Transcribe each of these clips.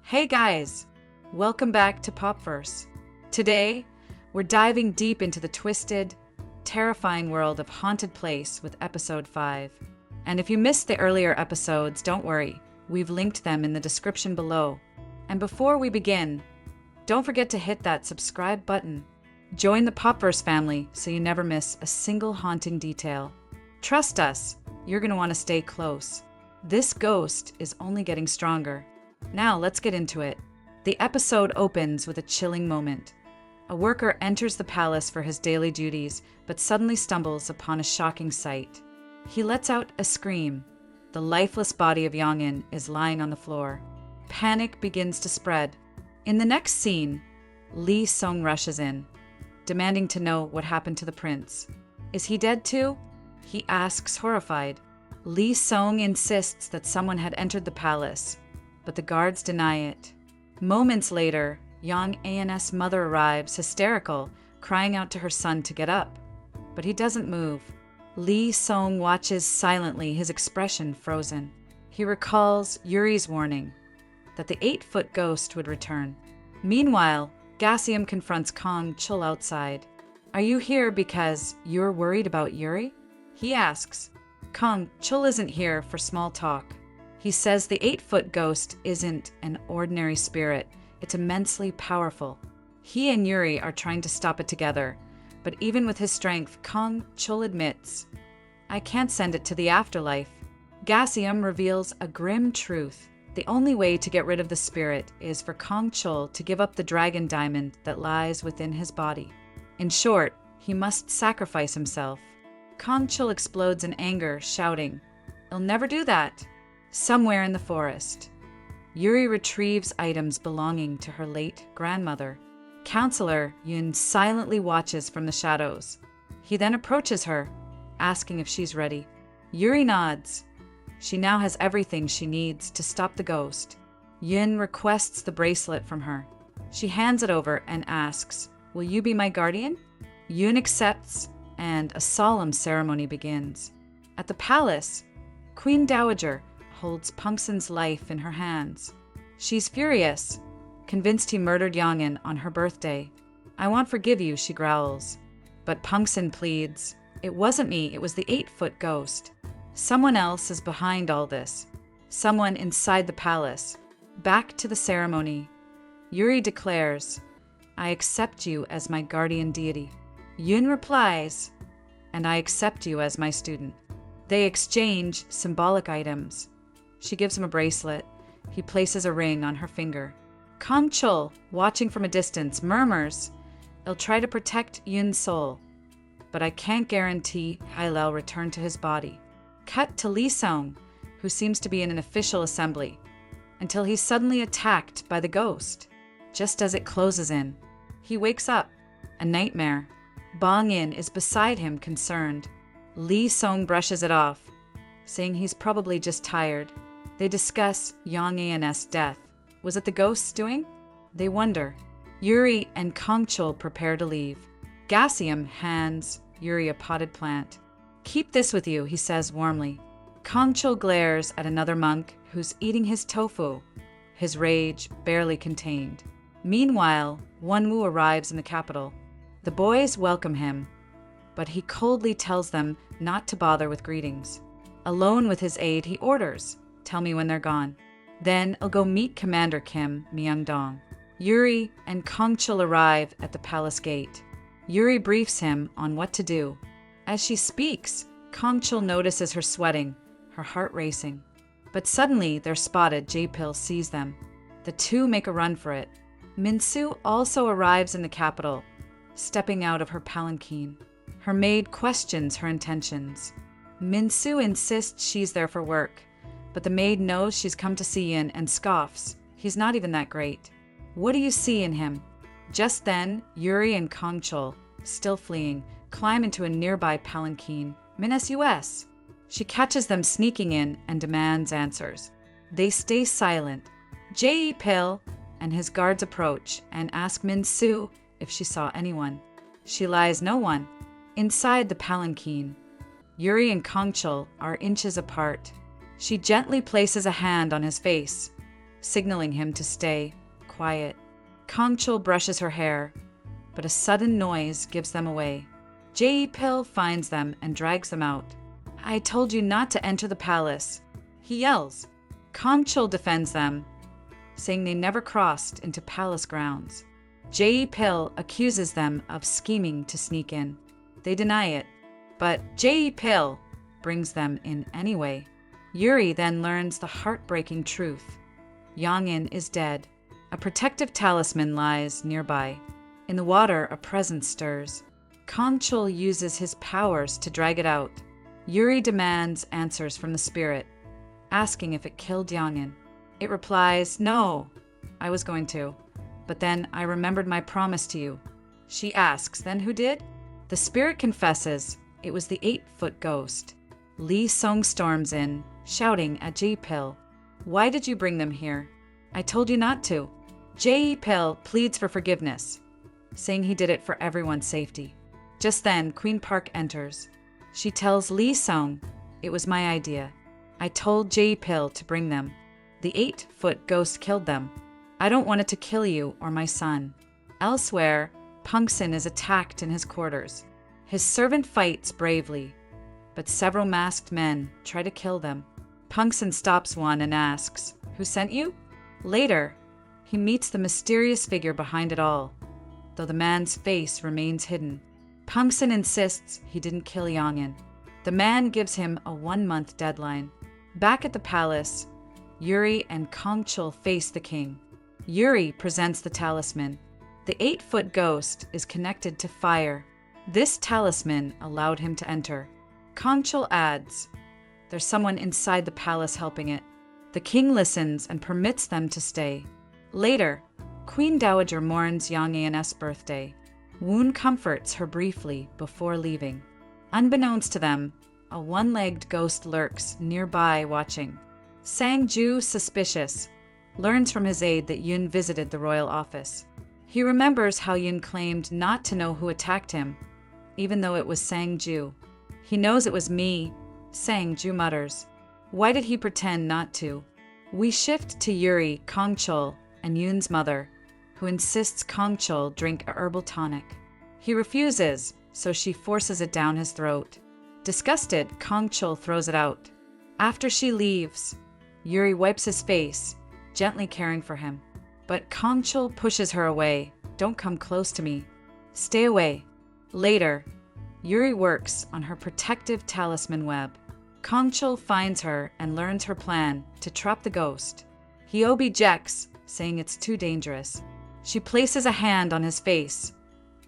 Hey guys, welcome back to Popverse. Today, we're diving deep into the twisted, terrifying world of Haunted Place with episode 5. And if you missed the earlier episodes, don't worry, we've linked them in the description below. And before we begin, don't forget to hit that subscribe button. Join the Popverse family so you never miss a single haunting detail. Trust us, you're going to want to stay close. This ghost is only getting stronger. Now let's get into it. The episode opens with a chilling moment. A worker enters the palace for his daily duties, but suddenly stumbles upon a shocking sight. He lets out a scream. The lifeless body of Yongin is lying on the floor. Panic begins to spread. In the next scene, Lee Sung rushes in, demanding to know what happened to the prince. Is he dead too? He asks, horrified. Lee Sung insists that someone had entered the palace, but the guards deny it. Moments later, Yang An's mother arrives, hysterical, crying out to her son to get up. But he doesn't move. Lee Sung watches silently, his expression frozen. He recalls Yuri's warning that the 8-foot ghost would return. Meanwhile, Gasium confronts Kang-chul outside. Are you here because you're worried about Yuri? He asks. Kang-chul isn't here for small talk. He says the 8-foot ghost isn't an ordinary spirit. It's immensely powerful. He and Yuri are trying to stop it together, but even with his strength, Kang-chul admits, I can't send it to the afterlife. Gasium reveals a grim truth. The only way to get rid of the spirit is for Kang-chul to give up the dragon diamond that lies within his body. In short, he must sacrifice himself. Kang-chul explodes in anger, shouting, I'll never do that. Somewhere in the forest, Yuri retrieves items belonging to her late grandmother. Counselor Yun silently watches from the shadows. He then approaches her, asking if she's ready. Yuri nods. She now has everything she needs to stop the ghost. Yun requests the bracelet from her. She hands it over and asks, Will you be my guardian? Yun accepts, and a solemn ceremony begins. At the palace, Queen Dowager holds Pungsun's life in her hands. She's furious, convinced he murdered Yongin on her birthday. I won't forgive you, she growls. But Pungsun pleads, It wasn't me, it was the 8-foot ghost. Someone else is behind all this. Someone inside the palace. Back to the ceremony. Yuri declares, I accept you as my guardian deity. Yun replies, and I accept you as my student. They exchange symbolic items. She gives him a bracelet. He places a ring on her finger. Kang-chul, watching from a distance, murmurs, I'll try to protect Yun's soul, but I can't guarantee I'll return to his body. Cut to Lee Sung, who seems to be in an official assembly, until he's suddenly attacked by the ghost. Just as it closes in, he wakes up. A nightmare. Bong In is beside him, concerned. Lee Sung brushes it off, saying he's probably just tired. They discuss Yang An's death. Was it the ghost's doing? They wonder. Yuri and Kang-chul prepare to leave. Gasium hands Yuri a potted plant. Keep this with you, he says warmly. Kang-chul glares at another monk who's eating his tofu, his rage barely contained. Meanwhile, Wonwoo arrives in the capital. The boys welcome him, but he coldly tells them not to bother with greetings. Alone with his aide, he orders, Tell me when they're gone. Then I'll go meet Commander Kim Myung-dong. Yuri and Kang-chul arrive at the palace gate. Yuri briefs him on what to do. As she speaks, Kang-chul notices her sweating, her heart racing. But suddenly they're spotted. Jae-pil sees them. The two make a run for it. Min-soo also arrives in the capital, stepping out of her palanquin. Her maid questions her intentions. Min-soo insists she's there for work, but the maid knows she's come to see Yin and scoffs. He's not even that great. What do you see in him? Just then, Yuri and Kang-chul, still fleeing, climb into a nearby palanquin. Min-sus. She catches them sneaking in and demands answers. They stay silent. Jae-pil and his guards approach and ask Min-soo if she saw anyone. She lies, no one. Inside the palanquin, Yuri and Kang-chul are inches apart. She gently places a hand on his face, signaling him to stay quiet. Kang-chul brushes her hair, but a sudden noise gives them away. Jae-pil finds them and drags them out. "I told you not to enter the palace," he yells. Kang-chul defends them, saying they never crossed into palace grounds. Jae-pil accuses them of scheming to sneak in. They deny it, but Jae-pil brings them in anyway. Yuri then learns the heartbreaking truth. Yang-in is dead. A protective talisman lies nearby. In the water, a presence stirs. Kang-chul uses his powers to drag it out. Yuri demands answers from the spirit, asking if it killed Yang-in. It replies, "No, I was going to, but then I remembered my promise to you." She asks, "Then who did?" The spirit confesses it was the 8-foot ghost. Lee Sung storms in, shouting at Jae-pil, "Why did you bring them here? I told you not to." Jae-pil pleads for forgiveness, saying he did it for everyone's safety. Just then, Queen Park enters. She tells Lee Sung, "It was my idea. I told Jae-pil to bring them. The 8-foot ghost killed them. I don't want it to kill you or my son." Elsewhere, Pungsin is attacked in his quarters. His servant fights bravely, but several masked men try to kill them. Pungsin stops one and asks, "Who sent you?" Later, he meets the mysterious figure behind it all, though the man's face remains hidden. Pungsin insists he didn't kill Yang-in. The man gives him a 1-month deadline. Back at the palace, Yuri and Kang-chul face the king. Yuri presents the talisman. The 8-foot ghost is connected to fire. This talisman allowed him to enter. Kang-chul adds, "There's someone inside the palace helping it." The king listens and permits them to stay. Later, Queen Dowager mourns Yang-in's birthday. Woon comforts her briefly before leaving. Unbeknownst to them, a 1-legged ghost lurks nearby watching. Sang-ju, suspicious, learns from his aide that Yoon visited the royal office. He remembers how Yoon claimed not to know who attacked him, even though it was Sang-ju. "He knows it was me," Sang-ju mutters. "Why did he pretend not to?" We shift to Yuri, Kang-chul, and Yoon's mother, who insists Kang-chul drink a herbal tonic. He refuses, so she forces it down his throat. Disgusted, Kang-chul throws it out. After she leaves, Yuri wipes his face, gently caring for him. But Kang-chul pushes her away. "Don't come close to me. Stay away." Later, Yuri works on her protective talisman web. Kang-chul finds her and learns her plan to trap the ghost. He objects, saying it's too dangerous. She places a hand on his face,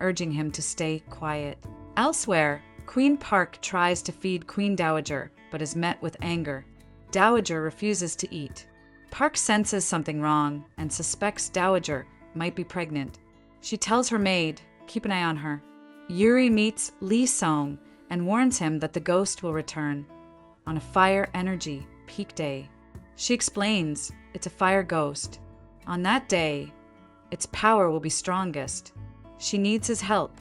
urging him to stay quiet. Elsewhere, Queen Park tries to feed Queen Dowager, but is met with anger. Dowager refuses to eat. Park senses something wrong and suspects Dowager might be pregnant. She tells her maid, "Keep an eye on her." Yuri meets Lee Sung and warns him that the ghost will return on a fire energy peak day. She explains it's a fire ghost. On that day, its power will be strongest. She needs his help.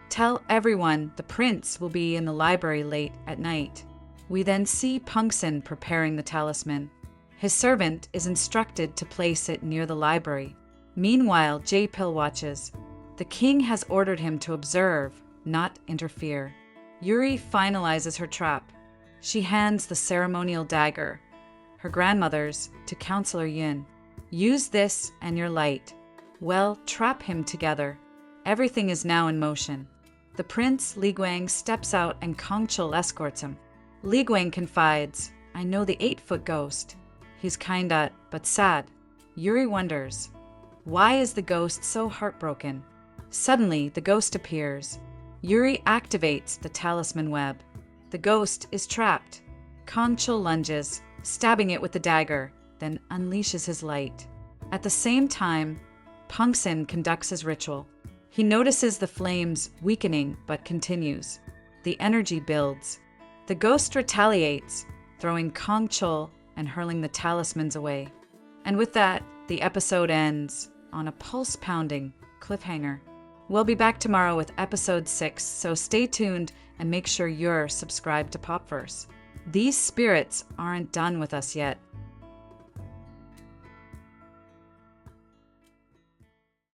Tell everyone the prince will be in the library late at night. We then see Pungsin preparing the talisman. His servant is instructed to place it near the library. Meanwhile, Jae-pil watches. The king has ordered him to observe, not interfere. Yuri finalizes her trap. She hands the ceremonial dagger, her grandmother's, to Counselor Yin. "Use this and your light. Well, trap him together." Everything is now in motion. The prince, Li Guang, steps out and Kang-chul escorts him. Li Guang confides, "I know the 8-foot ghost. He's kinda, but sad." Yuri wonders, why is the ghost so heartbroken? Suddenly, the ghost appears. Yuri activates the talisman web. The ghost is trapped. Kang-chul lunges, stabbing it with the dagger, then unleashes his light. At the same time, Pungsin conducts his ritual. He notices the flames weakening but continues. The energy builds. The ghost retaliates, throwing Kang-chul and hurling the talismans away. And with that, the episode ends on a pulse-pounding cliffhanger. We'll be back tomorrow with episode 6, so stay tuned and make sure you're subscribed to Popverse. These spirits aren't done with us yet.